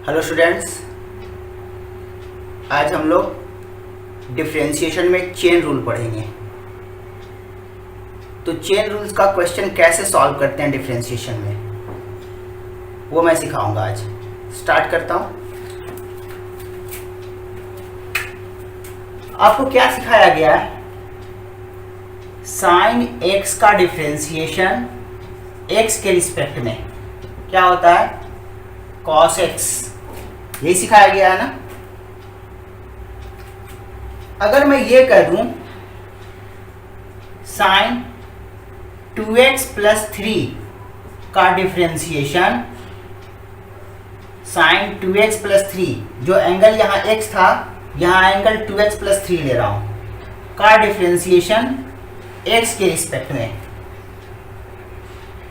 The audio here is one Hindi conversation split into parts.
हेलो स्टूडेंट्स, आज हम लोग डिफरेंशिएशन में चेन रूल पढ़ेंगे। तो चेन रूल्स का क्वेश्चन कैसे सॉल्व करते हैं डिफरेंशिएशन में, वो मैं सिखाऊंगा आज। स्टार्ट करता हूं। आपको क्या सिखाया गया है? साइन एक्स का डिफरेंशिएशन एक्स के रिस्पेक्ट में क्या होता है? Cos x. यही सिखाया गया है ना। अगर मैं ये कह दूं साइन 2x प्लस 3 का डिफरेंशिएशन साइन 2x प्लस 3, जो एंगल यहां x था, यहां एंगल 2x प्लस 3 ले रहा हूं, का डिफरेंशिएशन x के रिस्पेक्ट में।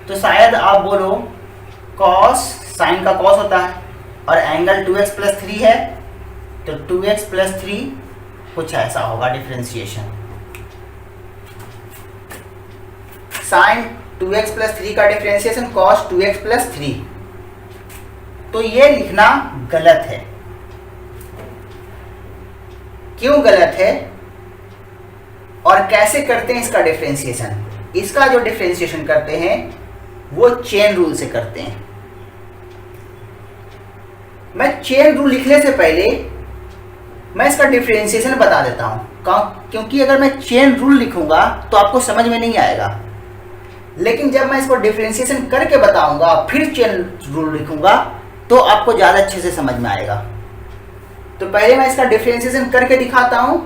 तो शायद आप बोलो कॉस, साइन का कॉस होता है और एंगल 2x प्लस 3 है, तो 2x प्लस 3 कुछ ऐसा होगा डिफरेंशिएशन। साइन 2x प्लस 3 का डिफरेंशिएशन कॉस 2x प्लस 3। तो ये लिखना गलत है। क्यों गलत है और कैसे करते हैं इसका डिफरेंशिएशन? इसका जो डिफरेंशिएशन करते हैं वो चेन रूल से करते हैं। मैं चेन रूल लिखने से पहले मैं इसका डिफरेंशिएशन बता देता हूं, क्योंकि अगर मैं चेन रूल लिखूंगा तो आपको समझ में नहीं आएगा। लेकिन जब मैं इसको डिफरेंशिएशन करके बताऊंगा फिर चेन रूल लिखूंगा तो आपको ज़्यादा अच्छे से समझ में आएगा। तो पहले मैं इसका डिफरेंशिएशन करके दिखाता हूं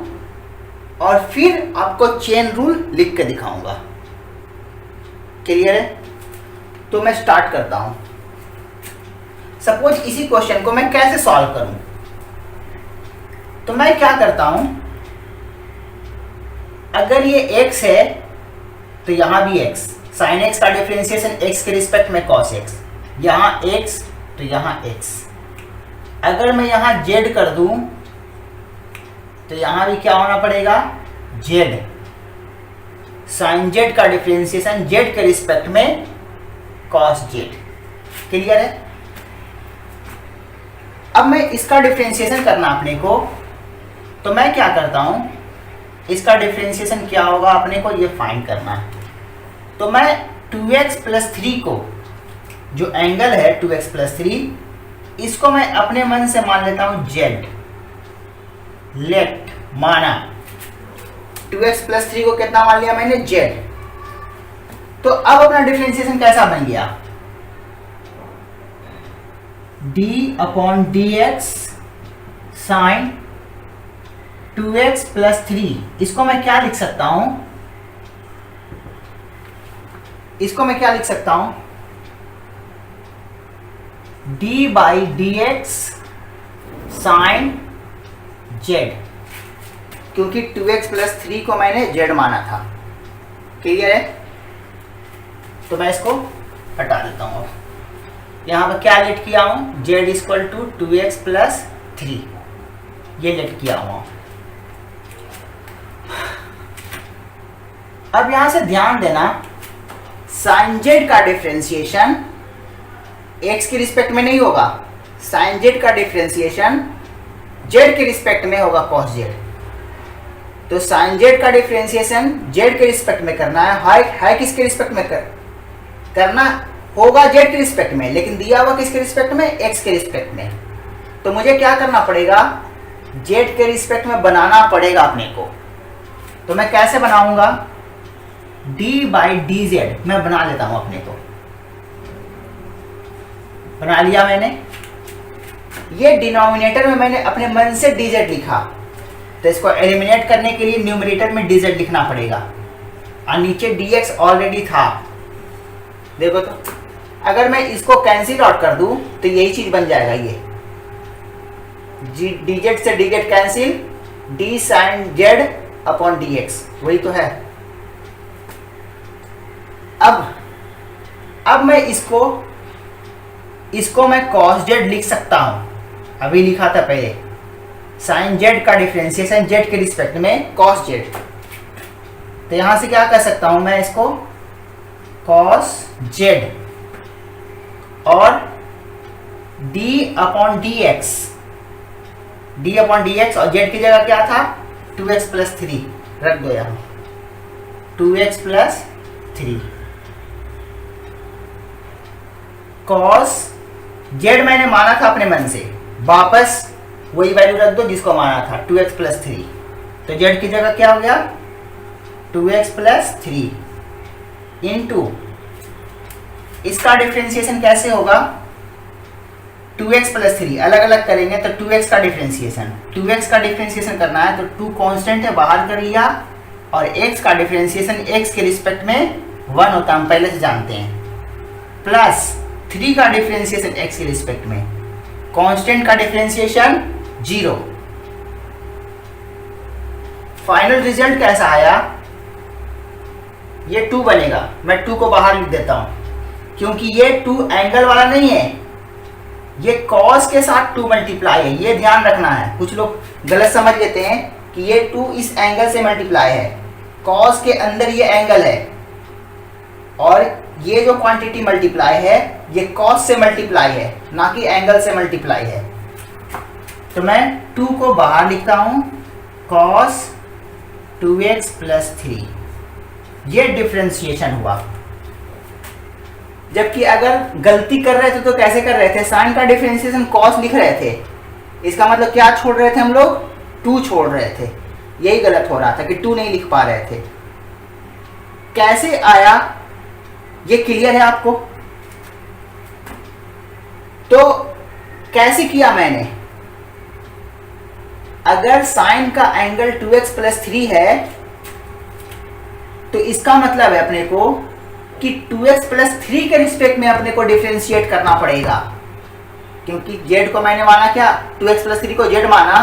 और फिर आपको चेन रूल लिख के दिखाऊंगा। क्लियर है? तो मैं स्टार्ट करता हूं। सपोज इसी क्वेश्चन को मैं कैसे सॉल्व करूं, तो मैं क्या करता हूं, अगर ये x है तो यहां भी x, साइन x का डिफरेंशिएशन x के रिस्पेक्ट में cos x, यहां x तो यहां x। अगर मैं यहां z कर दूं तो यहां भी क्या होना पड़ेगा? z। साइन z का डिफरेंशिएशन z के रिस्पेक्ट में cos z। क्लियर है? अब मैं इसका डिफरेंशिएशन करना अपने को, तो मैं क्या करता हूं, इसका डिफरेंशिएशन क्या होगा अपने को ये फाइंड करना है। तो मैं 2x प्लस 3 को, जो एंगल है 2x प्लस 3, इसको मैं अपने मन से मान लेता हूं z। लेट माना 2x प्लस 3 को कितना मान लिया मैंने? z। तो अब अपना डिफरेंशिएशन कैसा बन गया? d upon dx sine 2x plus 3। इसको मैं क्या लिख सकता हूं? इसको मैं क्या लिख सकता हूं? d by d x sine z, क्योंकि 2x प्लस 3 को मैंने z माना था। क्लियर है? तो मैं इसको हटा देता हूं। यहां पर क्या लेट किया हूं? z equal to 2x plus 3, ये लेट किया हुआ। अब यहां से ध्यान देना, साइन z का डिफरेंशिएशन x के रिस्पेक्ट में नहीं होगा। साइन z का डिफरेंशिएशन z के रिस्पेक्ट में होगा cos z। तो साइन z का डिफरेंशिएशन z के रिस्पेक्ट में करना है किसके रिस्पेक्ट में करना होगा? z के रिस्पेक्ट में, लेकिन दिया हुआ किसके रिस्पेक्ट में? x के रिस्पेक्ट में। तो मुझे क्या करना पड़ेगा? z के रिस्पेक्ट में बनाना पड़ेगा अपने को। तो मैं कैसे बनाऊंगा? d बाई डी जेड मैं बना लेता हूं अपने को। बना लिया मैंने। ये डिनोमिनेटर में मैंने अपने मन से dz लिखा, तो इसको एलिमिनेट करने के लिए न्यूमरेटर में dz लिखना पड़ेगा और नीचे dx ऑलरेडी था। देखो तो अगर मैं इसको कैंसिल आउट कर दूं तो यही चीज बन जाएगा। ये dz से dz cancel, d sine z upon dx, वही तो है। अब मैं इसको मैं cos z लिख सकता हूं। अभी लिखा था पहले, साइन z का डिफरेंशिएशन z के रिस्पेक्ट में cos z। तो यहां से क्या कर सकता हूं मैं इसको? cos z और D upon d x, D upon d x, और जेड की जगह क्या था 2x प्लस 3 रख दो यहाँ, 2x प्लस 3 कॉस जेड मैंने माना था अपने मन से, वापस वही वैल्यू रख दो जिसको माना था 2x प्लस 3, तो जेड की जगह क्या हो गया 2x प्लस 3 इंटू, इसका डिफ्रेंसिएशन कैसे होगा 2x प्लस 3 अलग अलग करेंगे तो 2x का डिफ्रेंसिएशन, 2x का डिफ्रेंसिएशन करना है तो 2 कांस्टेंट है बाहर कर लिया, और x का डिफ्रेंसिएशन x के रिस्पेक्ट में 1 होता है, हम पहले से जानते हैं, प्लस 3 का डिफ्रेंसिएशन x के रिस्पेक्ट में, कांस्टेंट का डिफ्रेंसिएशन 0। फाइनल रिजल्ट कैसा आया, ये 2 बनेगा, मैं 2 को बाहर लिख देता हूं क्योंकि ये 2 एंगल वाला नहीं है, ये कॉस के साथ 2 मल्टीप्लाई है, ये ध्यान रखना है। कुछ लोग गलत समझ लेते हैं कि ये 2 इस एंगल से मल्टीप्लाई है, कॉस के अंदर ये एंगल है, और ये जो क्वांटिटी मल्टीप्लाई है ये कॉस से मल्टीप्लाई है, ना कि एंगल से मल्टीप्लाई है। तो मैं 2 को बाहर लिखता हूं, कॉस 2x प्लस 3, ये डिफ्रेंसिएशन हुआ। जबकि अगर गलती कर रहे थे तो कैसे कर रहे थे, साइन का डिफरेंशिएशन कॉस लिख रहे थे, इसका मतलब क्या छोड़ रहे थे हम लोग 2 छोड़ रहे थे, यही गलत हो रहा था कि 2 नहीं लिख पा रहे थे। कैसे आया ये क्लियर है आपको? तो कैसे किया मैंने, अगर साइन का एंगल 2x प्लस 3 है तो इसका मतलब है अपने को कि 2x प्लस 3 के रिस्पेक्ट में अपने को डिफरेंशिएट करना पड़ेगा, क्योंकि z को मैंने माना क्या 2x प्लस 3 को z माना,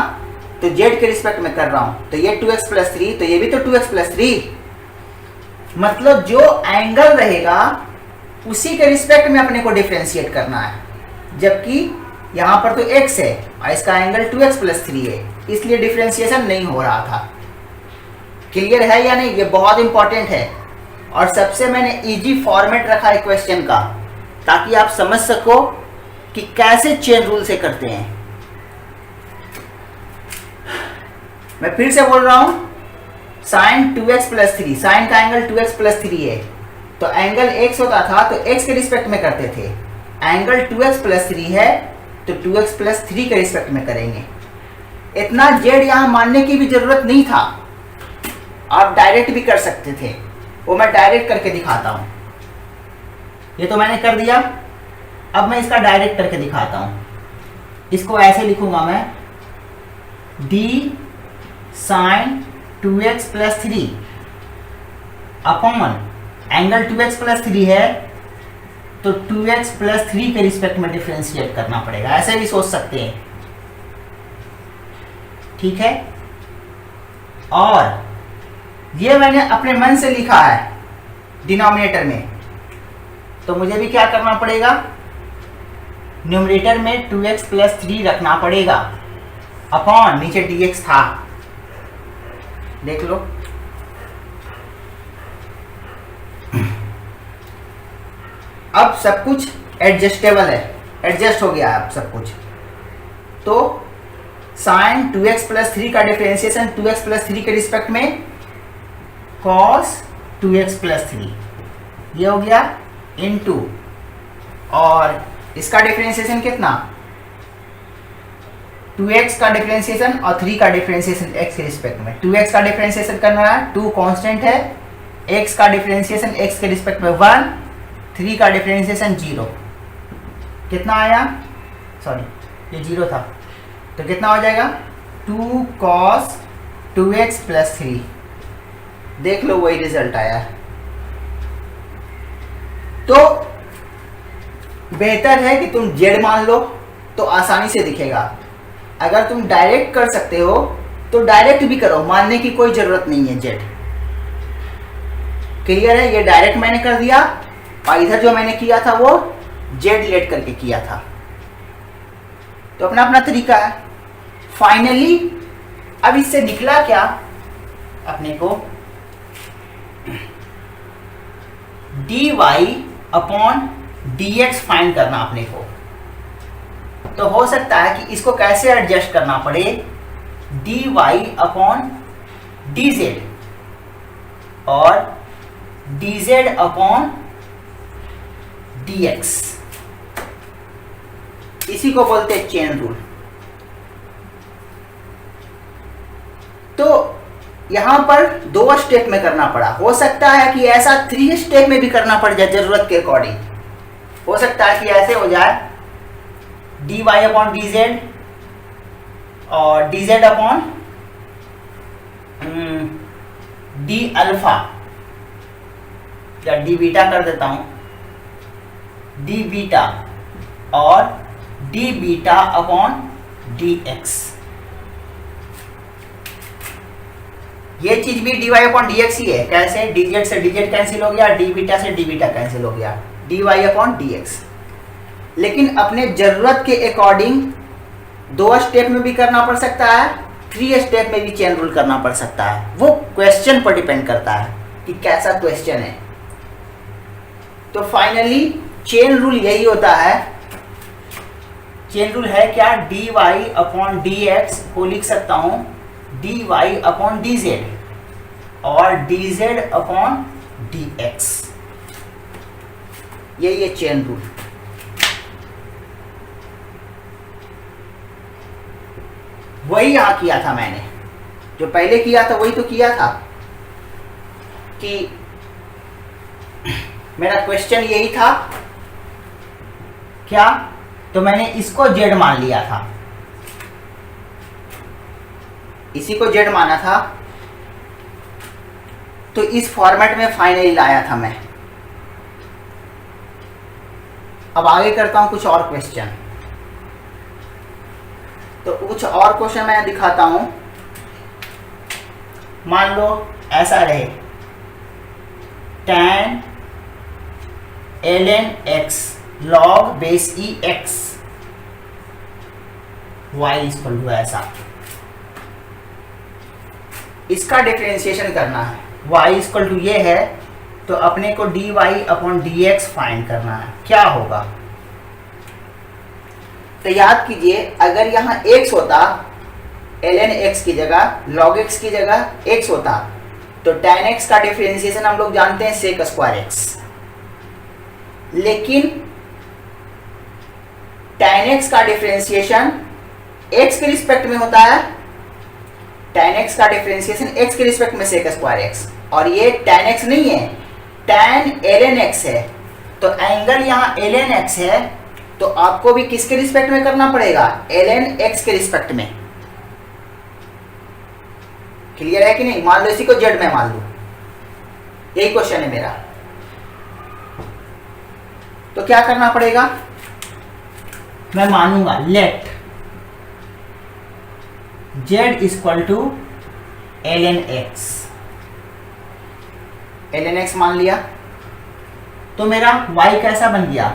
तो z के रिस्पेक्ट में कर रहा हूं, तो ये 2x प्लस 3, तो ये भी तो 2x प्लस 3, मतलब जो एंगल रहेगा उसी के रिस्पेक्ट में अपने को डिफरेंशिएट करना है, जबकि यहां पर तो x है और इसका एंगल 2x प्लस 3 है, इसलिए डिफरेंशिएशन नहीं हो रहा था। क्लियर है या नहीं? ये बहुत इंपॉर्टेंट है, और सबसे मैंने इजी फॉर्मेट रखा है क्वेश्चन का ताकि आप समझ सको कि कैसे चेन रूल से करते हैं। मैं फिर से बोल रहा हूं, साइन 2x प्लस 3, साइन का एंगल 2x प्लस 3 है, तो एंगल x होता था तो x के रिस्पेक्ट में करते थे, एंगल 2x प्लस 3 है तो 2x प्लस 3 के रिस्पेक्ट में करेंगे। इतना z यहां मानने की भी जरूरत नहीं था, आप डायरेक्ट भी कर सकते थे, वो मैं डायरेक्ट करके दिखाता हूं। ये तो मैंने कर दिया, अब मैं इसका डायरेक्ट करके दिखाता हूं। इसको ऐसे लिखूंगा मैं, d sine 2x plus 3 upon angle 2x plus 3 है तो 2x प्लस 3 के रिस्पेक्ट में डिफरेंशिएट करना पड़ेगा, ऐसे भी सोच सकते हैं, ठीक है। और ये मैंने अपने मन से लिखा है डिनोमिनेटर में, तो मुझे भी क्या करना पड़ेगा, न्यूमरेटर में 2x प्लस 3 रखना पड़ेगा, अपॉन नीचे dx था, देख लो। अब सब कुछ एडजस्टेबल है, एडजस्ट हो गया अब सब कुछ। तो साइन 2x प्लस 3 का डिफरेंशिएशन 2x प्लस 3 के रिस्पेक्ट में cos 2x प्लस 3 ये हो गया इनटू, और इसका डिफरेंशिएशन कितना 2x का डिफरेंशिएशन और 3 का डिफरेंशिएशन x के रिस्पेक्ट में। 2x का डिफरेंशिएशन करना है, 2 कांस्टेंट है, x का डिफरेंशिएशन x के रिस्पेक्ट में 1, 3 का डिफरेंशिएशन 0, कितना आया, सॉरी ये 0 था, तो कितना हो जाएगा 2 cos 2x प्लस 3, देख लो वही रिजल्ट आया। तो बेहतर है कि तुम z मान लो तो आसानी से दिखेगा, अगर तुम डायरेक्ट कर सकते हो तो डायरेक्ट भी करो, मानने की कोई जरूरत नहीं है z। क्लियर है? ये डायरेक्ट मैंने कर दिया, और इधर जो मैंने किया था वो z लेट करके किया था, तो अपना अपना तरीका है। फाइनली अब इससे निकला क्या, अपने को dy अपॉन dx फाइंड करना अपने को। तो हो सकता है कि इसको कैसे एडजस्ट करना पड़े, dy अपॉन dz और dz अपॉन dx, इसी को बोलते हैं चेन रूल। तो यहां पर 2 स्टेप में करना पड़ा, हो सकता है कि ऐसा 3 स्टेप में भी करना पड़ जाए जरूरत के अकॉर्डिंग। हो सकता है कि ऐसे हो जाए dy अपॉन dz और dz अपॉन d अल्फा, या डी बीटा कर देता हूं, डी बीटा और डी बीटा अपॉन dx। ये चीज भी dy अपॉन dx ही है। कैसे? dz से dz कैंसिल हो गया, डी बीटा से डी बीटा कैंसिल हो गया, dy अपॉन dx। लेकिन अपने जरूरत के अकॉर्डिंग 2 स्टेप में भी करना पड़ सकता है, 3 स्टेप में भी चेन रूल करना पड़ सकता है। वो क्वेश्चन पर डिपेंड करता है कि कैसा क्वेश्चन है। तो फाइनली चेन रूल यही होता है। चेन रूल है क्या, dy अपॉन dx को लिख सकता हूं dy अपॉन dz और dz अपॉन dx, यही है चेन रूल। वही यहां किया था मैंने, जो पहले किया था वही तो किया था कि मेरा क्वेश्चन यही था क्या, तो मैंने इसको z मान लिया था, इसी को z माना था, तो इस फॉर्मेट में फाइनली लाया था मैं। अब आगे करता हूं कुछ और क्वेश्चन। तो कुछ और क्वेश्चन मैं दिखाता हूं। मान लो ऐसा रहे, tan ln x log base e x y equal to ऐसा, इसका डिफरेंशिएशन करना है। y इक्वल टू ये है, तो अपने को dy अपॉन dx फाइंड करना है। क्या होगा, तो याद कीजिए, अगर यहाँ x होता, ln x की जगह log x की जगह x होता, तो tan x का डिफरेंशिएशन हम लोग जानते हैं sec स्क्वायर x। लेकिन tan x का डिफरेंशिएशन x के रिस्पेक्ट में होता है, tan x का डिफरेंशिएशन x के रिस्पेक्ट में sec स्क्वायर x, और ये tan x नहीं है, tan ln x है। तो एंगल यहाँ ln x है, तो आपको भी किसके रिस्पेक्ट में करना पड़ेगा, ln x के रिस्पेक्ट में। क्लियर है कि नहीं? मान लो इसी को z में मान लो, यही क्वेश्चन है मेरा। तो क्या करना पड़ेगा, मैं मानूंगा let z equal to ln x, ln x मान लिया, तो मेरा y कैसा बन गया,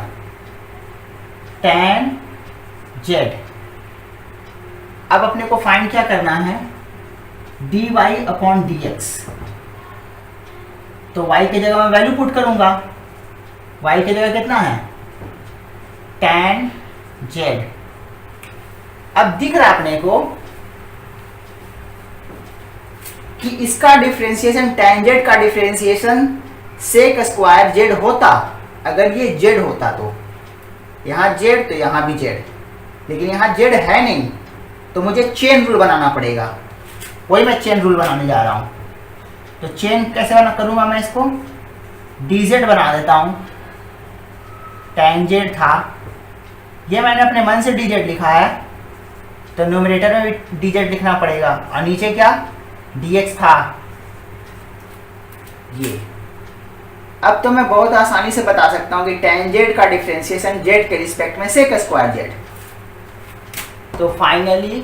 tan z। अब अपने को फाइंड क्या करना है, dy अपॉन dx। तो y की जगह मैं वैल्यू पुट करूंगा, y की जगह कितना है, tan z। अब दिख रहा अपने को कि इसका डिफरेंशिएशन, tan z का डिफरेंशिएशन sec स्क्वायर z होता। अगर ये z होता तो यहाँ z, तो यहाँ भी z, लेकिन यहाँ z है नहीं, तो मुझे चेन रूल बनाना पड़ेगा। वही मैं चेन रूल बनाने जा रहा हूँ। तो चेन कैसे बना करूँगा मैं, इसको dz बना देता हूँ। tan z था, ये मैंने अपने मन से dz लिखा है, तो न्यूमरेटर में भी dz लिखना पड़ेगा, और नीचे क्या dx था ये। अब तो मैं बहुत आसानी से बता सकता हूं कि tan z का डिफरेंशिएशन z के रिस्पेक्ट में sec स्क्वायर z। तो फाइनली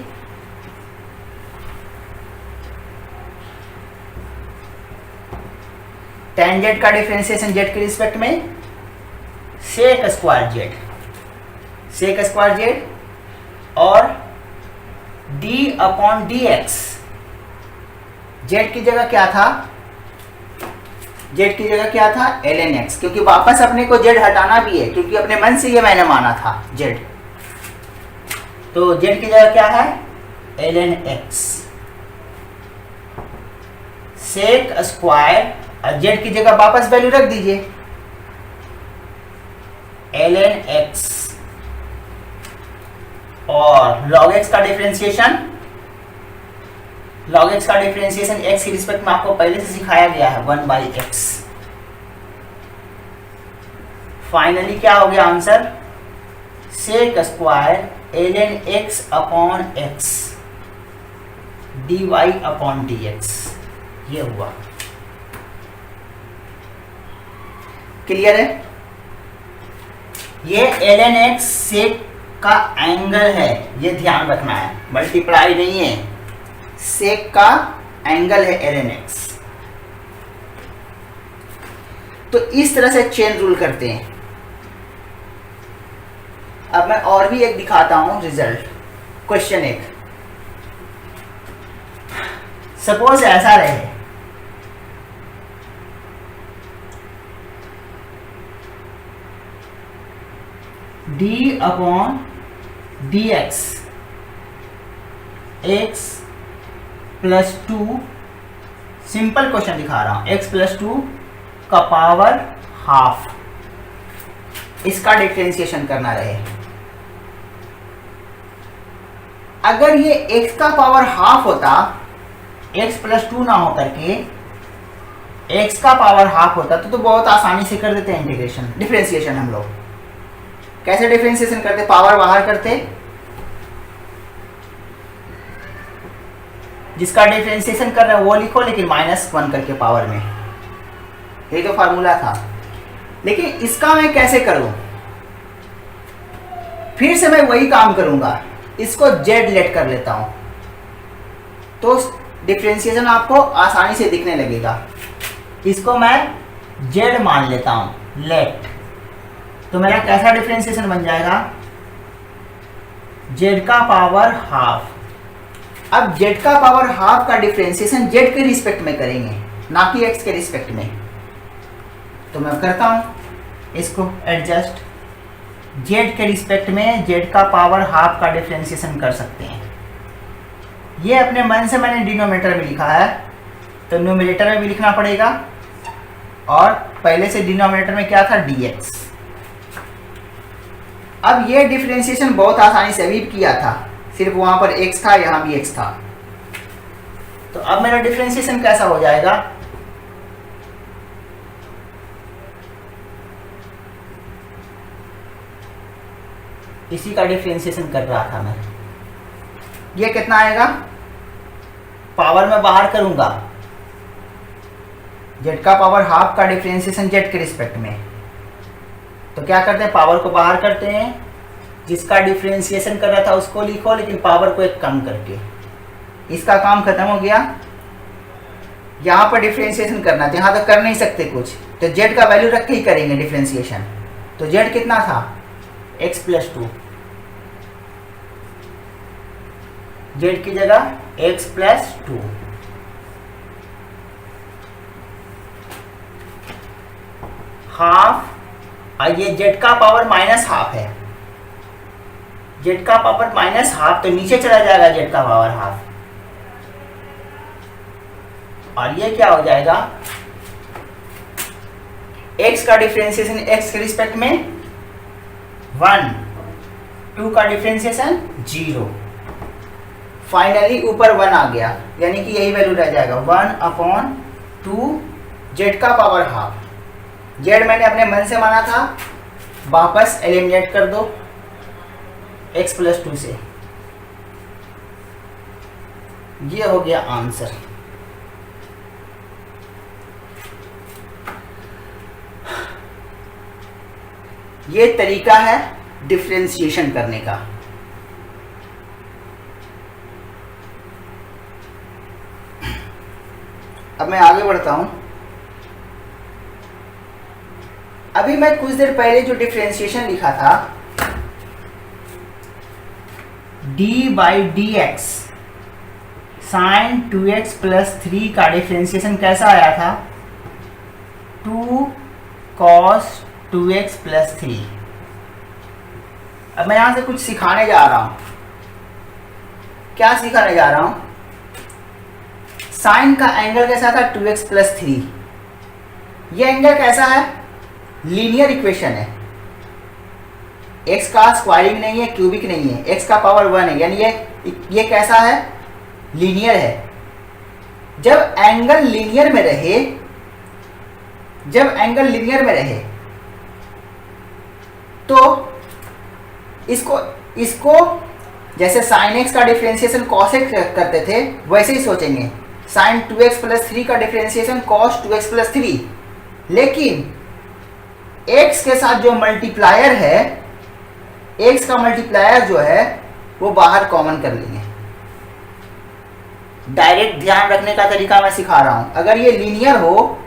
tan z का डिफरेंशिएशन z के रिस्पेक्ट में sec square z, sec square z और d अपॉन dx। z की जगह क्या था, z की जगह क्या था, ln x, क्योंकि वापस अपने को z हटाना भी है, क्योंकि अपने मन से ये मैंने माना था z। तो जेड की जगह क्या है, ln x सेक स्क्वायर, और जेड की जगह वापस वैल्यू रख दीजिए ln x, और log x का डिफरेंशिएशन, log x का डिफरेंशिएशन x की रिस्पेक्ट में आपको पहले से सिखाया गया है 1/x। फाइनली क्या हो गया answer, sec square ln x upon x dy upon dx, ये हुआ। क्लियर है? ये ln x सेक का एंगल है, ये ध्यान रखना है, मल्टीप्लाई नहीं है, सेक का एंगल है ln x। तो इस तरह से चेन रूल करते हैं। अब मैं और भी एक दिखाता हूं रिजल्ट। क्वेश्चन एक, सपोज ऐसा रहे, d upon d x x plus 2, simple question दिखा रहा हूं, x प्लस 2 का पावर हाफ, इसका डिफरेंशिएशन करना रहे। अगर ये x का पावर हाफ होता, x प्लस 2 ना होकर के x का पावर हाफ होता तो बहुत आसानी से कर देते हैं इंटीग्रेशन, डिफरेंशिएशन। हम लोग कैसे डिफरेंशिएशन करते, पावर बाहर करते, जिसका डिफरेंशिएशन कर रहे हैं वो लिखो, लेकिन -1 करके पावर में, ये तो फार्मूला था। लेकिन इसका मैं कैसे करूं, फिर से मैं वही काम करूंगा, इसको z लेट कर लेता हूं, तो डिफरेंशिएशन आपको आसानी से दिखने लगेगा। इसको मैं z मान लेता हूं लेट, तो मेरा कैसा डिफरेंशिएशन बन जाएगा, z का पावर हाफ। अब z का पावर हाफ का डिफरेंशिएशन z के रिस्पेक्ट में करेंगे, ना कि x के रिस्पेक्ट में। तो मैं करता हूं इसको एडजस्ट, z के रिस्पेक्ट में z का पावर हाफ का डिफरेंशिएशन कर सकते हैं। ये अपने मन से मैंने डिनोमिनेटर में लिखा है, तो न्यूमरेटर में भी लिखना पड़ेगा, और पहले से डिनोमिनेटर में क्या था, dx। अब ये डिफरेंशिएशन बहुत आसानी से अभी किया था, सिर्फ वहां पर x था, यहां भी x था। तो अब मेरा डिफरेंशिएशन कैसा हो जाएगा, इसी का डिफरेंशिएशन कर रहा था मैं। ये कितना आएगा, पावर में बाहर करूंगा, z का पावर हाफ का डिफरेंशिएशन z के रिस्पेक्ट में। तो क्या करते हैं, पावर को बाहर करते हैं, जिसका डिफरेंशिएशन कर रहा था उसको लिखो, लेकिन पावर को एक कम करके। इसका काम खत्म हो गया। यहाँ पर डिफरेंशिएशन करना था, यहाँ तक कर नहीं सकते कुछ, तो z का वैल्यू रख के ही करेंगे डिफरेंशिएशन। तो z कितना था, x प्लस 2, z की जगह x प्लस 2, हाफ, और ये z का पावर माइनस हाफ है, z का पावर माइनस हाफ, तो नीचे चला जाएगा z का पावर हाफ, और ये क्या हो जाएगा, x का डिफरेंशिएशन x के रिस्पेक्ट में 1, 2 का डिफरेंशिएशन 0, फाइनली ऊपर 1 आ गया, यानी कि यही वैल्यू रह जाएगा 1/2 z का पावर हाफ। z मैंने अपने मन से माना था, वापस एलिमिनेट कर दो x प्लस 2 से, ये हो गया आंसर। ये तरीका है डिफरेंशिएशन करने का। अब मैं आगे बढ़ता हूं। अभी मैं कुछ देर पहले जो डिफरेंशिएशन लिखा था, d by d x sine 2x plus 3 का डिफरेंशिएशन कैसा आया था, 2 cos 2x प्लस 3। अब मैं यहां से कुछ सिखाने जा रहा हूं, क्या सिखाने जा रहा हूं, साइन का एंगल कैसा था 2x प्लस 3। ये एंगल कैसा है, लीनियर इक्वेशन है, x का स्क्वायरिंग नहीं है, क्यूबिक नहीं है, x का पावर 1 है, यानी ये कैसा है, लीनियर है। जब एंगल लीनियर में रहे, जब एंगल लीनियर में रहे तो इसको जैसे साइन x का डिफरेंशिएशन cos x करते थे वैसे ही सोचेंगे, साइन 2x प्लस 3 का डिफरेंशिएशन cos 2x प्लस 3। लेकिन x के साथ जो मल्टीप्लायर है, x का मल्टीप्लायर जो है वो बाहर कॉमन कर लेंगे। डायरेक्ट ध्यान रखने का तरीका मैं सिखा रहा हूं। अगर ये लीनियर हो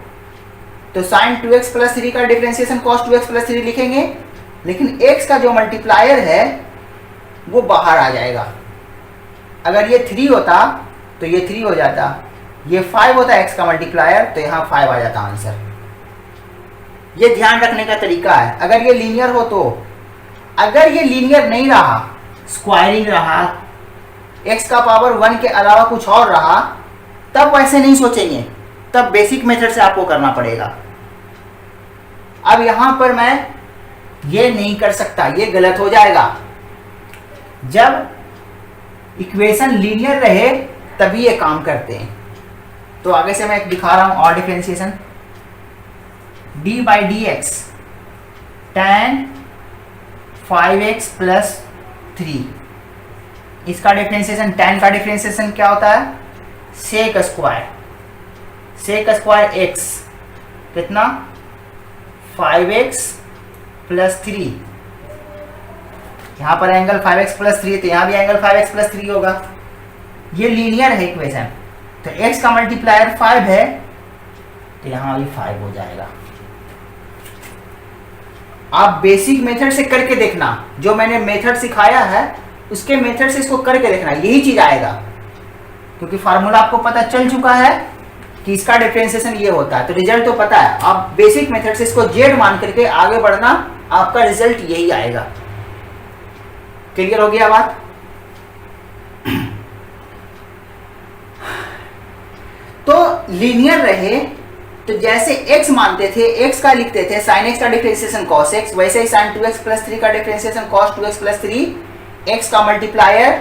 तो साइन 2x प्लस 3 का डिफरेंशिएशन cos 2x प्लस 3 लिखेंगे, लेकिन x का जो मल्टीप्लायर है वो बाहर आ जाएगा। अगर ये 3 होता तो ये 3 हो जाता, ये 5 होता x का मल्टीप्लायर तो यहाँ 5 आ जाता आंसर। ये ध्यान रखने का तरीका है। अगर ये लीनियर हो तो, अगर ये लीनियर नहीं रहा, स्क्वायरिंग रहा, x का पावर 1 के अलावा कुछ और रहा, तब वैसे नहीं सोचेंगे, तब बेसिक मेथड से आपको करना पड़ेगा। अब यहां पर मैं ये नहीं कर सकता, ये गलत हो जाएगा। जब इक्वेशन लीनियर रहे तभी ये काम करते हैं। तो आगे से मैं दिखा रहा हूं और differentiation, d by d x tan 5x plus 3, इसका डिफरेंशिएशन, tan का डिफरेंशिएशन क्या होता है, sec square, sec square x कितना 5x प्लस 3। यहां पर एंगल 5x प्लस 3 तो यहां भी एंगल 5x प्लस 3 होगा। ये लीनियर है इक्वेशन, तो x का मल्टीप्लायर 5 है तो यहां भी 5 हो जाएगा। आप बेसिक मेथड से करके देखना, जो मैंने मेथड सिखाया है उसके मेथड से इसको करके देखना, यही चीज आएगा। क्योंकि फार्मूला आपको पता चल चुका है कि इसका डिफरेंशिएशन ये होता है, तो रिजल्ट तो पता है। आप बेसिक मेथड से इसको जेड मान करके आगे बढ़ना, आपका रिजल्ट यही आएगा। क्लियर हो गया बात? तो लीनियर रहे तो जैसे x मानते थे, x का लिखते थे sin x का डिफरेंशिएशन cos x, वैसे ही sin 2x प्लस 3 का differentiation cos 2x plus 3, x का मल्टीप्लायर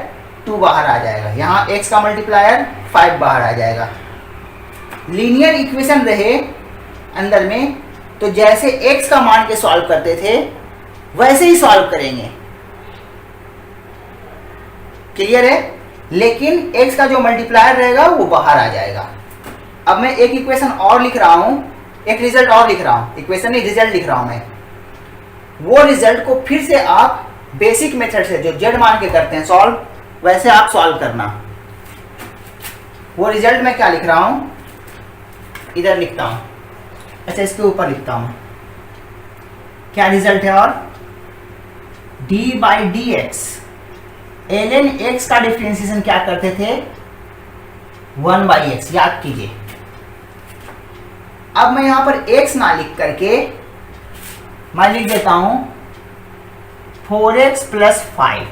2 बाहर आ जाएगा, यहाँ x का मल्टीप्लायर 5 बाहर आ जाएगा। लीनियर इक्वेशन रहे अंदर में तो जैसे x का मान के सॉल्व करते थे वैसे ही सॉल्व करेंगे। क्लियर है? लेकिन x का जो मल्टीप्लायर रहेगा वो बाहर आ जाएगा। अब मैं एक इक्वेशन और लिख रहा हूं, एक रिजल्ट और लिख रहा हूं, इक्वेशन नहीं रिजल्ट लिख रहा हूं मैं। वो रिजल्ट को फिर से आप बेसिक मेथड से जो जेड मान के करते हैं सॉल्व, वैसे आप सॉल्व करना। वो रिजल्ट मैं क्या लिख रहा हूं, इधर लिखता हूं, अच्छा इसके ऊपर लिखता हूं, क्या रिजल्ट है, और D by d x, L x का डिफरेंशिएशन क्या करते थे 1 बाई एक्स, याद कीजिए। अब मैं यहां पर x ना लिख करके मैं लिख देता हूं 4x plus 5,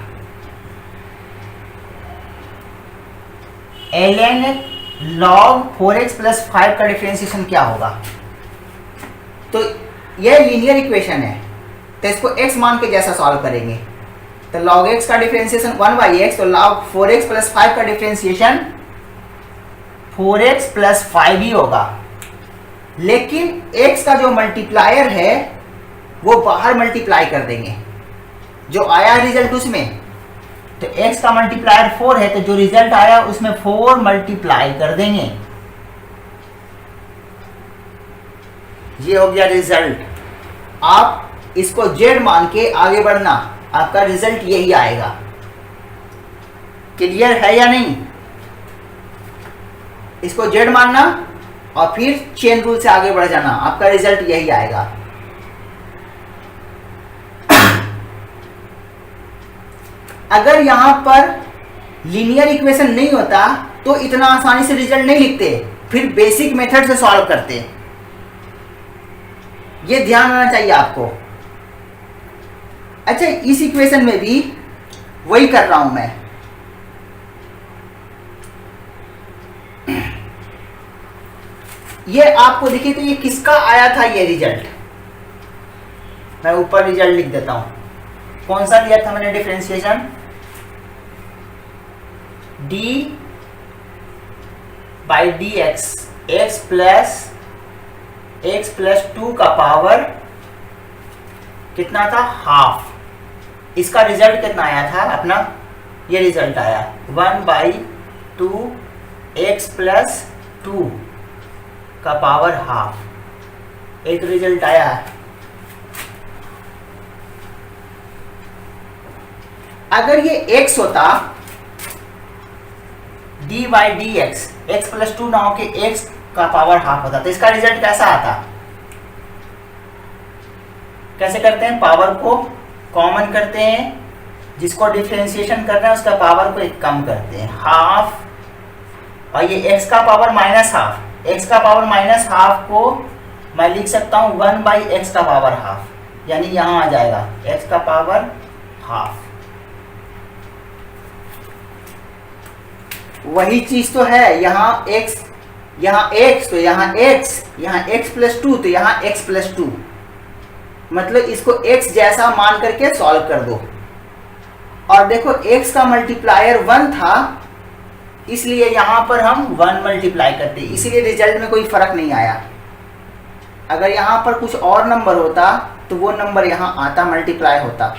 ln log 4x plus 5 का डिफरेंशिएशन क्या होगा। तो यह लीनियर इक्वेशन है, तो इसको x मान के जैसा सॉल्व करेंगे, तो log x का डिफरेंशिएशन 1 बाई एक्स, तो log 4x प्लस 5 का डिफरेंशिएशन 4x प्लस 5 ही होगा। लेकिन x का जो मल्टीप्लायर है वो बाहर मल्टीप्लाई कर देंगे, जो आया रिजल्ट उसमें, तो x का मल्टीप्लायर 4 है तो जो रिजल्ट आया उसमें 4 मल्टीप्लाई कर देंगे। ये हो गया रिजल्ट। आप इसको z मान के आगे बढ़ना, आपका रिजल्ट यही आएगा। क्लियर है या नहीं? इसको z मानना और फिर चेन रूल से आगे बढ़ जाना, आपका रिजल्ट यही आएगा। अगर यहां पर लीनियर इक्वेशन नहीं होता तो इतना आसानी से रिजल्ट नहीं लिखते, फिर बेसिक मेथड से सॉल्व करते। ये ध्यान रखना चाहिए आपको। अच्छा, इस इक्वेशन में भी वही कर रहा हूं मैं, ये आपको देखिए तो ये किसका आया था ये रिजल्ट, मैं ऊपर रिजल्ट लिख देता हूं। कौन सा लिया था मैंने differentiation, d by d x, x plus 2 का पावर कितना था, हाफ। इसका रिजल्ट कितना आया था अपना, ये रिजल्ट आया 1/2 एक्स प्लस 2 का पावर हाफ। एक रिजल्ट आया है। अगर ये x होता d by d x, x plus 2 ना हो के x का पावर हाफ होता तो इसका रिजल्ट कैसा आता। कैसे करते हैं, पावर को कॉमन करते हैं, जिसको डिफरेंशिएशन कर रहे हैं उसका पावर को एक कम करते हैं, हाफ, और ये x का पावर माइनस हाफ, x का पावर माइनस हाफ को मैं लिख सकता हूं 1/x का पावर हाफ, यानी यहां आ जाएगा x का पावर हाफ। वही चीज तो है, यहाँ x तो यहाँ x प्लस 2 तो यहाँ x प्लस 2, मतलब इसको x जैसा मान करके सॉल्व कर दो। और देखो x का मल्टीप्लायर 1 था, इसलिए यहां पर हम 1 मल्टीप्लाई करते, इसीलिए रिजल्ट में कोई फर्क नहीं आया। अगर यहां पर कुछ और नंबर होता तो वो नंबर यहां आता, मल्टीप्लाई होता।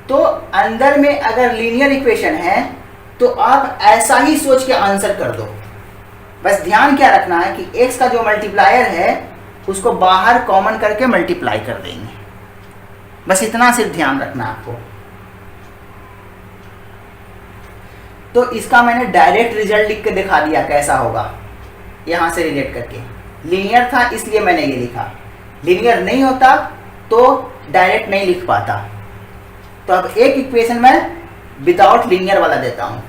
तो अंदर में अगर लीनियर इक्वेशन है तो आप ऐसा ही सोच के आंसर कर दो। बस ध्यान क्या रखना है कि x का जो मल्टीप्लायर है उसको बाहर कॉमन करके मल्टीप्लाई कर देंगे, बस इतना सिर्फ ध्यान रखना है आपको। तो इसका मैंने डायरेक्ट रिजल्ट लिख के दिखा दिया कैसा होगा, यहां से रिलेट करके। लीनियर था इसलिए मैंने ये लिखा, लीनियर नहीं होता तो डायरेक्ट नहीं लिख पाता। तो अब एक इक्वेशन मैं विदाउट लीनियर वाला देता हूं।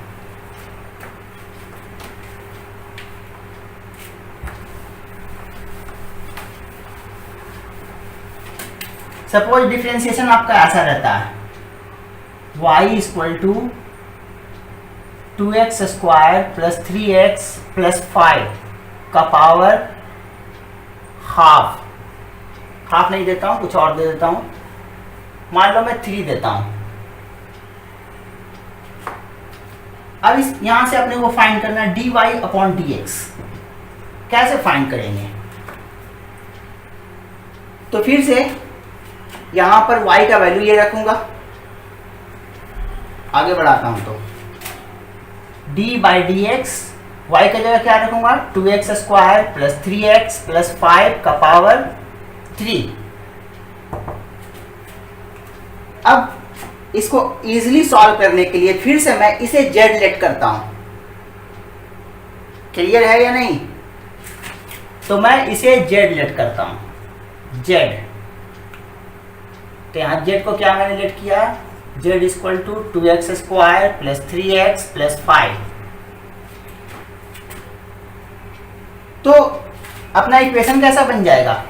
सपोज डिफरेंशिएशन आपका ऐसा रहता है, y equal to 2x square plus 3x plus 5 का पावर हाफ नहीं देता हूं, कुछ और दे देता हूं, मान लो मैं 3 देता हूं। अब इस यहां से अपने को फाइंड करना है dy अपॉन dx। कैसे फाइंड करेंगे, तो फिर से यहां पर y का वैल्यू ये रखूंगा, आगे बढ़ाता हूं तो d by d x, y का जगह क्या रखूंगा 2x square plus 3x plus 5 का पावर 3। अब इसको इजीली सॉल्व करने के लिए फिर से मैं इसे z लेट करता हूं, क्लियर है या नहीं। तो मैं इसे z लेट करता हूं, z, तो यहां z को क्या मैंने लेट किया, z equal to 2x square plus 3x plus 5। तो अपना इक्वेशन कैसा बन जाएगा,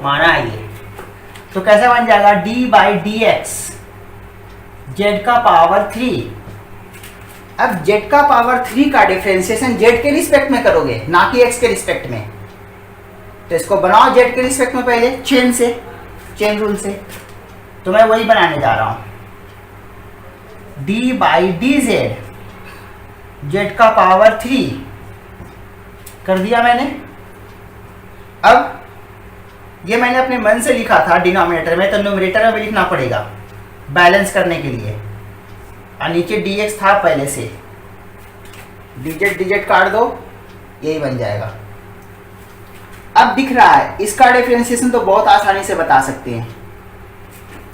माना ये, तो कैसा बन जाएगा d by d x, Z का पावर 3। अब z का पावर 3 का डिफरेंशिएशन z के रिस्पेक्ट में करोगे, ना कि x के रिस्पेक्ट में। तो इसको बनाओ z के रिस्पेक्ट में पहले, चेन रूल से। तो मैं वही बनाने जा रहा हूं, d by D Z, Z का पावर 3 कर दिया मैंने। अब ये मैंने अपने मन से लिखा था डिनोमिनेटर में, तो न्यूमरेटर में भी लिखना पड़ेगा बैलेंस करने के लिए। और नीचे dx था पहले से, dz काट दो, यही बन जाएगा। अब दिख रहा है, इसका डिफरेंशिएशन तो बहुत आसानी से बता सकते हैं।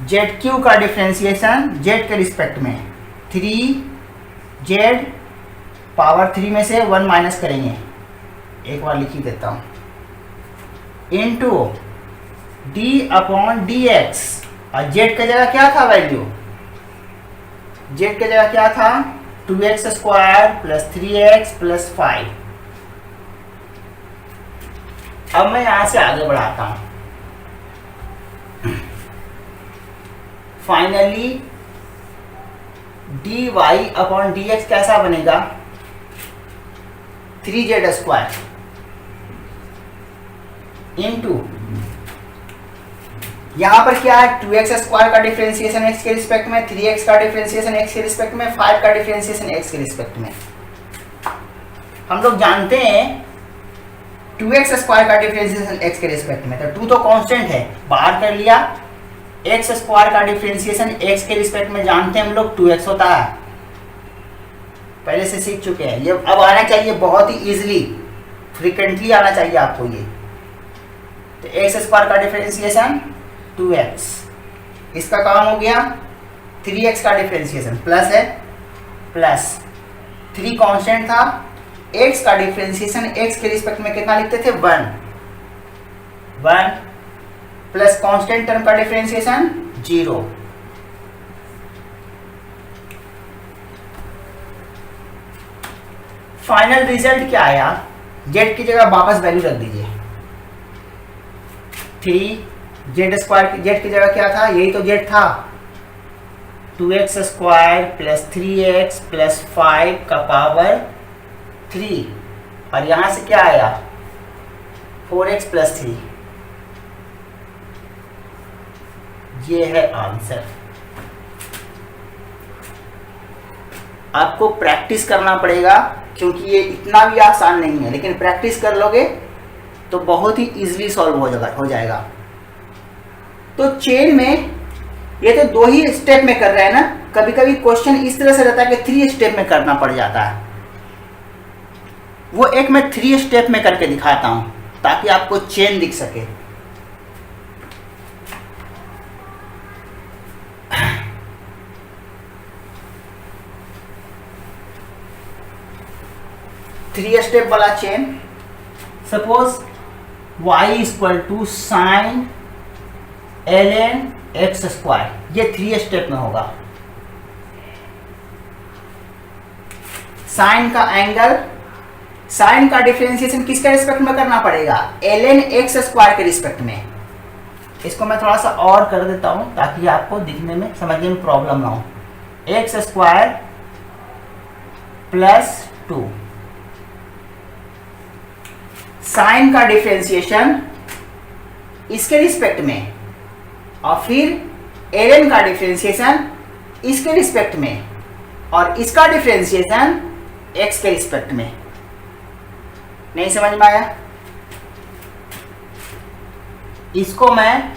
zq का डिफरेंशिएशन z के रिस्पेक्ट में 3z पावर 3 में से 1 माइनस करेंगे, एक बार लिख ही देता हूं, into d upon d x. और z की जगह क्या था वैल्यू, z की जगह क्या था 2x square plus 3x plus 5। अब मैं यहां से आगे बढ़ाता हूं, finally d y upon d x कैसा बनेगा 3z² इंटू यहां पर क्या है 2x² का डिफरेंशिएशन x के रिस्पेक्ट में, 3x का डिफरेंशिएशन x के रिस्पेक्ट में, 5 का डिफरेंशिएशन x के रिस्पेक्ट में। हम लोग जानते हैं 2x² का डिफरेंशिएशन x के रिस्पेक्ट में, तो 2 तो कांस्टेंट है, बाहर कर लिया। x² का डिफरेंशिएशन x के रिस्पेक्ट में जानते हैं हम लोग 2x होता है, पहले से सीख चुके हैं। ये अब आना चाहिए बहुत ही इजीली, फ्रीक्वेंटली आना चाहिए आपको ये। तो x² का डिफरेंशिएशन 2x, इसका काम हो गया 3x का डिफरेंशिएशन प्लस है, प्लस 3 कांस्टेंट था, x का डिफरेंशिएशन x के रिस्पेक्ट में कितना लिखते थे 1 प्लस कांस्टेंट टर्म का डिफरेंशिएशन 0। फाइनल रिजल्ट क्या आया, z की जगह वापस वैल्यू रख दीजिए 3z², z की जगह क्या था, यही तो z था 2x² प्लस 3x प्लस 5 का पावर 3, और यहां से क्या आया 4x प्लस 3। ये है आंसर। आपको प्रैक्टिस करना पड़ेगा क्योंकि ये इतना भी आसान नहीं है, लेकिन प्रैक्टिस कर लोगे तो बहुत ही इजीली सॉल्व हो जाएगा। तो चेन में ये तो 2 ही स्टेप में कर रहे हैं ना, कभी कभी क्वेश्चन इस तरह से रहता है कि 3 स्टेप में करना पड़ जाता है, वो एक मैं 3 स्टेप में करके दिखाता हूं ताकि आपको चेन दिख सके। थ्री स्टेप वाला chain, suppose y equal to sine ln x², ये 3 स्टेप में होगा। साइन का एंगल, साइन का डिफरेंशिएशन किसके रिस्पेक्ट में करना पड़ेगा ln x² के रिस्पेक्ट में। इसको मैं थोड़ा सा और कर देता हूं ताकि आपको दिखने में समझने में प्रॉब्लम ना हो। x² प्लस 2, साइन का डिफरेंशिएशन इसके रिस्पेक्ट में, और फिर ln का डिफरेंशिएशन इसके रिस्पेक्ट में, और इसका डिफरेंशिएशन x के रिस्पेक्ट में। नहीं समझ में आया? इसको मैं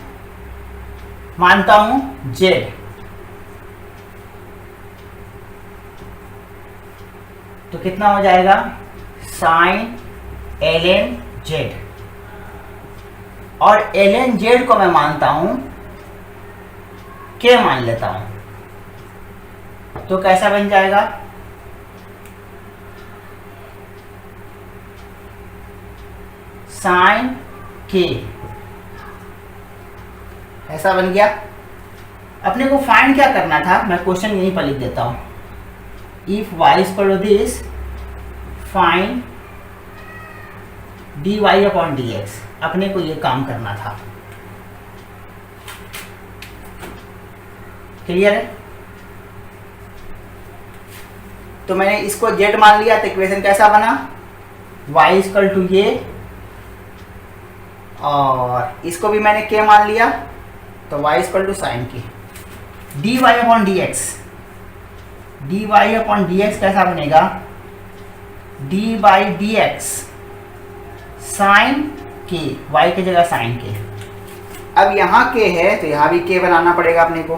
मानता हूं z, तो कितना हो जाएगा साइन ln z, और ln z को मैं मानता हूं k मान लेता हूं, तो कैसा बन जाएगा साइन k, ऐसा बन गया। अपने को फाइंड क्या करना था, मैं क्वेश्चन यहीं पर लिख देता हूं। If y equal to this find dy upon dx, अपने को ये काम करना था। क्लियर है? तो मैंने इसको z मान लिया, तो इक्वेशन कैसा बना y इक्वल टू ये, और इसको भी मैंने k मान लिया, तो y इक्वल टू साइन की dy upon dx। dy upon dx कैसा बनेगा d by dx sine k, y की जगह साइन k। अब यहां k है तो यहां भी k बनाना पड़ेगा अपने को।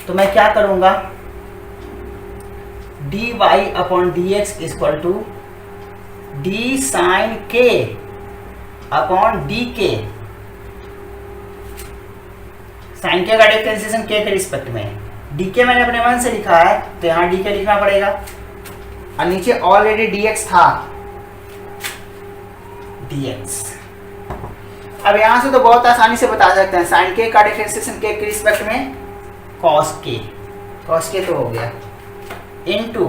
तो मैं क्या करूंगा dy upon dx equal to d sine k upon dk। Sine k का डिफरेंशिएशन k के रिस्पेक्ट में, dk मैंने अपने मन से लिखा है तो यहाँ dk लिखना पड़ेगा, और नीचे ऑलरेडी dx था dx। अब यहां से तो बहुत आसानी से बता सकते हैं साइन k का डिफरेंशिएशन k के रिस्पेक्ट में cos k, cos k तो हो गया, इनटू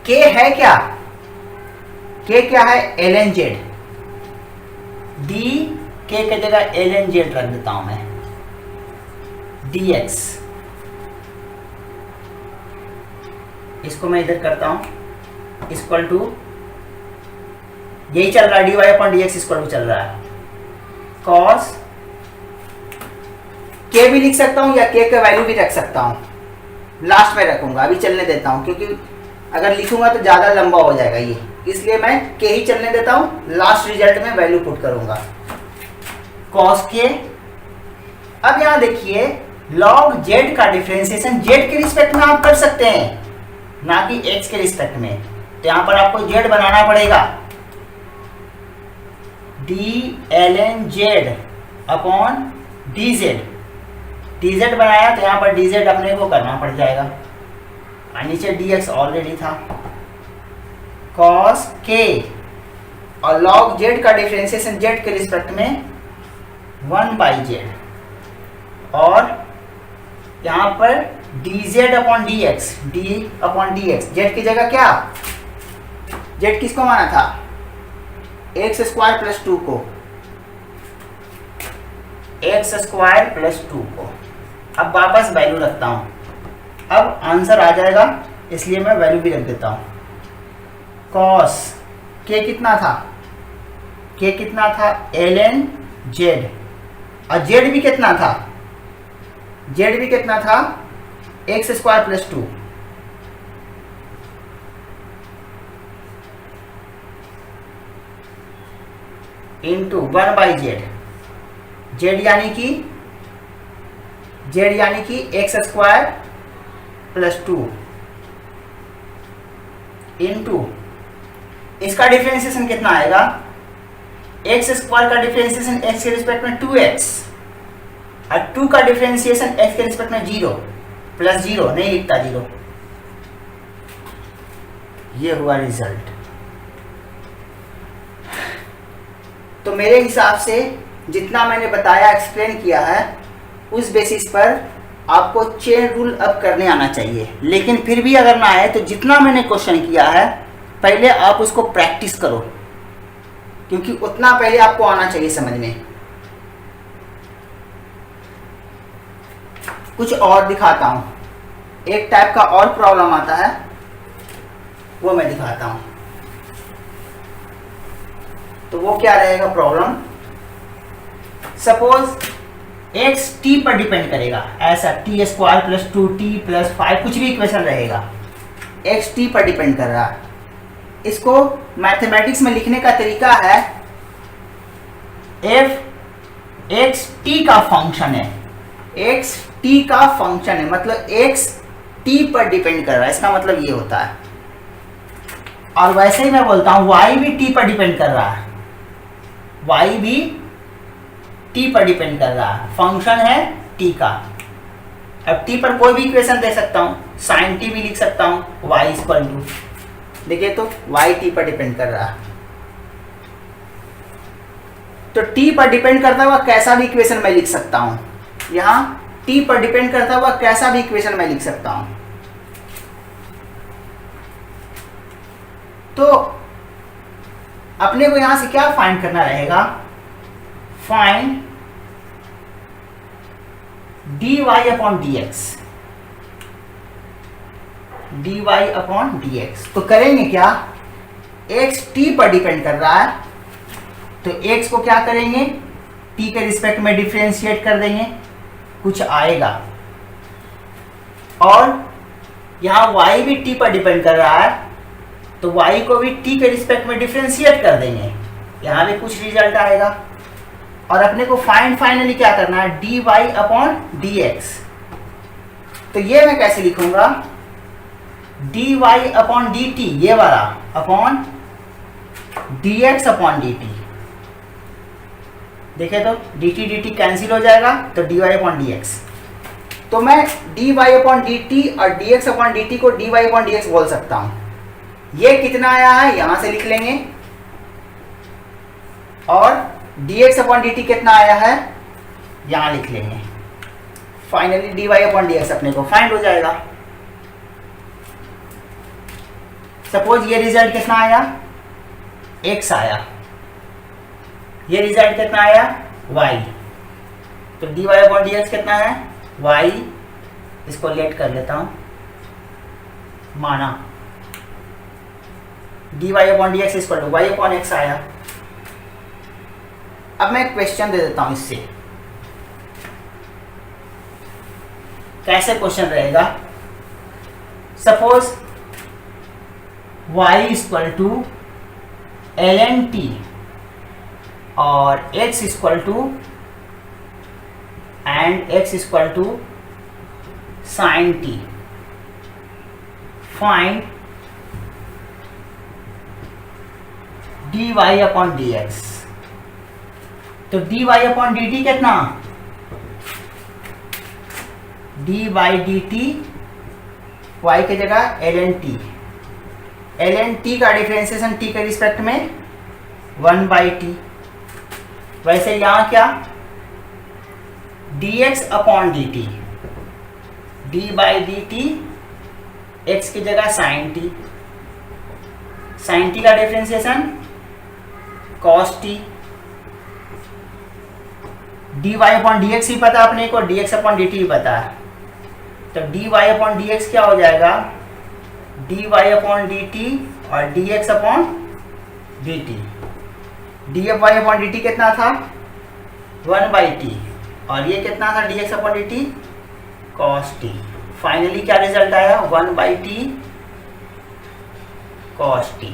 k है क्या, k क्या है ln z, d k के जगह ln z रख देता हूं मैं, dx इसको मैं इधर करता हूं, इक्वल टू यही चल रहा है, dy upon dx equal to चल रहा है cos k भी लिख सकता हूं या k का वैल्यू भी रख सकता हूं, लास्ट में रखूंगा, अभी चलने देता हूं क्योंकि अगर लिखूंगा तो ज्यादा लंबा हो जाएगा ये, इसलिए मैं k ही चलने देता हूं, लास्ट रिजल्ट में वैल्यू पुट करूंगा cos k। अब यहां देखिए log z का डिफरेंशिएशन z के रिस्पेक्ट में आप कर सकते हैं, ना कि x के रिस्पेक्ट में, तो यहां पर आपको z बनाना पड़ेगा, dln z upon dz, dz बनाया तो यहाँ पर dz अपने को करना पड़ जाएगा, और नीचे dx ऑलरेडी था, cos k और log z का डिफरेंशिएशन z के रिस्पेक्ट में 1/z, और यहाँ पर dz upon dx, d upon dx, z की जगह क्या, z किसको माना था, x स्क्वायर प्लस 2 को, x स्क्वायर प्लस 2 को। अब वापस वैल्यू रखता हूं, अब आंसर आ जाएगा इसलिए मैं वैल्यू भी रख देता हूं, cos k कितना था, k कितना था ln z, और z भी कितना था, z भी कितना था x square plus 2, into 1/z, z यानी कि एक्स स्क्वायर प्लस 2 इंटू इसका डिफरेंशिएशन कितना आएगा, एक्स स्क्वायर का डिफरेंशिएशन एक्स के रिस्पेक्ट में 2x, और 2 का डिफरेंशिएशन एक्स के रिस्पेक्ट में 0 प्लस 0, नहीं लिखता 0, ये हुआ रिजल्ट। तो मेरे हिसाब से जितना मैंने बताया, एक्सप्लेन किया है, उस बेसिस पर आपको चेन रूल अब करने आना चाहिए, लेकिन फिर भी अगर ना आए तो जितना मैंने क्वेश्चन किया है पहले आप उसको प्रैक्टिस करो, क्योंकि उतना पहले आपको आना चाहिए समझ में। कुछ और दिखाता हूं, एक टाइप का और प्रॉब्लम आता है वो मैं दिखाता हूं। तो वो क्या रहेगा प्रॉब्लम, सपोज x t पर डिपेंड करेगा, ऐसा t square plus 2t plus 5 कुछ भी इक्वेशन रहेगा, x t पर डिपेंड कर रहा है। इसको मैथमेटिक्स में लिखने का तरीका है f x t का फंक्शन है, x t का फंक्शन है, मतलब x t पर डिपेंड कर रहा है, इसका मतलब ये होता है। और वैसे ही मैं बोलता हूं y भी t पर डिपेंड कर रहा है, y भी t पर डिपेंड कर रहा है, फंक्शन है t का। अब t पर कोई भी इक्वेशन दे सकता हूं, sin t भी लिख सकता हूं, y इक्वल टू, देखिए तो y t पर डिपेंड कर रहा है, तो t पर डिपेंड करता हुआ कैसा भी इक्वेशन मैं लिख सकता हूं, यहां t पर डिपेंड करता हुआ कैसा भी इक्वेशन मैं लिख सकता हूं। तो अपने को यहां से क्या फाइंड करना रहेगा, find dy upon dx, dy upon dx। तो करेंगे क्या, x t पर डिपेंड कर रहा है, तो x को क्या करेंगे, t के रिस्पेक्ट में डिफरेंशिएट कर देंगे, कुछ आएगा, और यहां y भी t पर डिपेंड कर रहा है, तो y को भी t के रिस्पेक्ट में डिफरेंशिएट कर देंगे, यहां भी कुछ रिजल्ट आएगा। और अपने को फाइनली क्या करना है, dy अपॉन dx। तो ये मैं कैसे लिखूंगा, dy अपॉन dt, ये वाला अपॉन dx अपॉन dt, देखे तो dt कैंसिल हो जाएगा, तो dy अपॉन dx। तो मैं dy अपॉन dt और dx अपॉन dt को dy अपॉन dx बोल सकता हूं। ये कितना आया है यहां से लिख लेंगे, और dx अपॉन dt कितना आया है यहां लिख लेंगे, फाइनली dy अपॉन dx अपने को फाइंड हो जाएगा। सपोज ये रिजल्ट कितना आया, x आया, ये रिजल्ट कितना आया y, तो dy अपॉन dx कितना है y, इसको लेट कर लेता हूं, माना dy upon d x equal to y upon x आया। अब मैं एक क्वेश्चन दे देता हूं इससे, कैसे क्वेश्चन रहेगा। Suppose y equal to ln t और x equal to and x equal to sin t। Find dy upon dx। तो dy अपॉन dt कितना, dy dt y की जगह ln t, ln t का डिफरेंशिएशन t के रिस्पेक्ट में 1/t। वैसे यहां क्या, dx upon dt, d by dt x की जगह sin t, sin t का differentiation cos t, dy upon dx ही पता अपने को, dx अपॉन dt ही पता है। तो dy अपॉन dx क्या हो जाएगा, dy अपॉन dt और dx upon dt। dy upon dt कितना था, 1/t, और ये कितना था dx upon dt, cos t। Finally क्या रिजल्ट आया, 1/t cos t।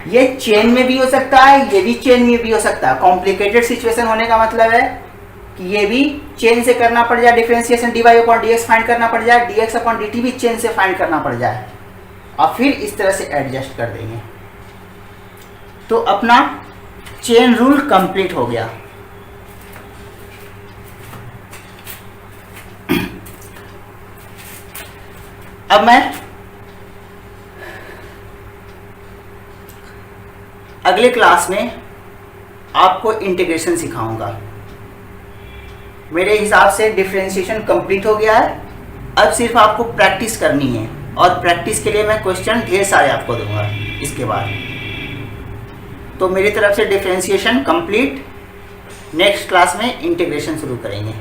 ये चेन में भी हो सकता है, ये भी चेन में भी हो सकता है। कॉम्प्लिकेटेड सिचुएशन होने का मतलब है कि ये भी चेन से करना पड़ जाए, differentiation dy upon dx find करना पड़ जाए, dx अपॉन dt भी चेन से फाइंड करना पड़ जाए, और फिर इस तरह से एडजस्ट कर देंगे। तो अपना चेन रूल कंप्लीट हो गया। अब मैं अगले क्लास में आपको इंटीग्रेशन सिखाऊंगा। मेरे हिसाब से डिफरेंशिएशन कंप्लीट हो गया है, अब सिर्फ आपको प्रैक्टिस करनी है, और प्रैक्टिस के लिए मैं क्वेश्चन ढेर सारे आपको दूंगा इसके बाद। तो मेरी तरफ से डिफरेंशिएशन कंप्लीट, नेक्स्ट क्लास में इंटीग्रेशन शुरू करेंगे।